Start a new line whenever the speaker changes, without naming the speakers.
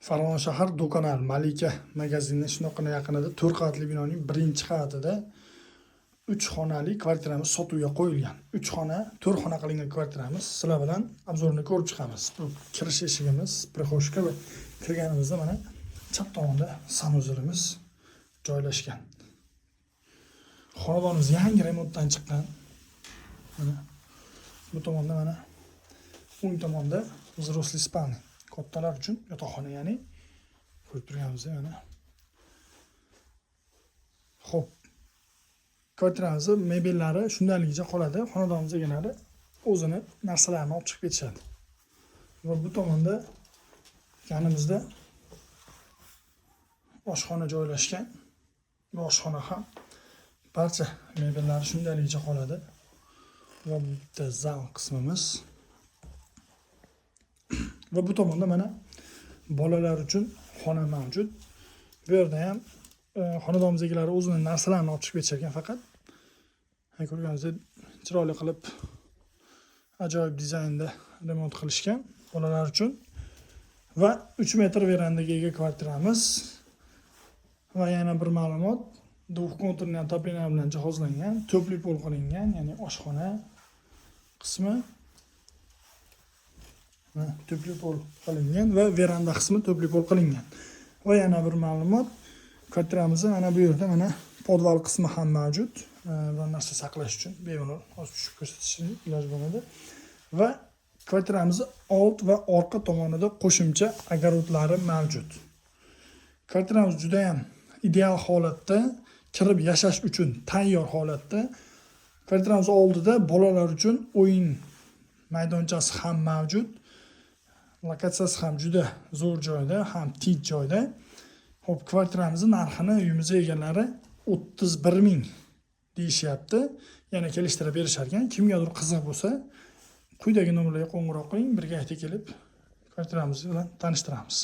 Farg'ona shahar Do'konal Malika magazini shunaqana yaqinida 4 qavatli binoning 1-qavatida 3 xonali kvartiramiz sotuvga qo'yilgan. 3 xona, 4 xona qilingan kvartiramiz. Sizlar bilan obzorini ko'rib chiqamiz. Bu kirish eshigimiz, prixoshka va kirganimizda mana chap tomonda sanuzilimiz joylashgan. Xonadonimiz yangi remontdan chiqqan. Mana bu tomonda mana o'ng tomonda взрослый spalni, kattalar uchun yotoqxona, ya'ni ko'rib turganimiz mana. Xo'p. Kvartiramizning mebellari shundayligicha qoladi. Xonadonimiz egalari o'zini narsalarini olib chiqib ketishadi. Va bu tomonda yonimizda oshxona joylashgan. Bu oshxona ham barcha mebellari shundayligicha qoladi. Va bitta zal qismimiz. Va bu tomonda mana bolalar uchun xona mavjud. Bu yerda ham xonadonimiz egalari o'zining narsalarini olib chiqib ketishgan faqat. Ko'rganingizdek chiroyli qilib ajoyib dizaynda remont qilishgan bolalar uchun. Va 3 metr verandaga ega kvartiramiz. Va yana bir ma'lumot, двухконтурный отопление bilan jihozlangan, to'pli pol qilingan, ya'ni oshxona qismi to'pli pol qilingan va veranda qismi to'pli pol qilingan. Va yana bir ma'lumot, kvartiramizda mana bu yerda mana podval qismi ham mavjud. Bir narsa saqlash uchun bemalol hozir tushib ko'rsatishni iloj bo'ladi. Va kvartiramizning old va orqa tomonida qo'shimcha огородlari mavjud. Kvartiramiz juda ham ideal holatda, kirib yashash uchun tayyor holatda. Kvartiramiz oldida bolalar uchun o'yin maydonchasi ham mavjud. Lokatsiyasi ham juda zo'r joyda, ham tinch joyda. Xo'p, kvartiramizning narxini uyimiz egalari 31 ming deyishyapti. Yana kelishtirib berishar ekan. Kimgadir qiziq bo'lsa, quyidagi nomerlarga qo'ng'iroq qiling, birgalikda kelib kvartiramiz bilan tanishtiramiz.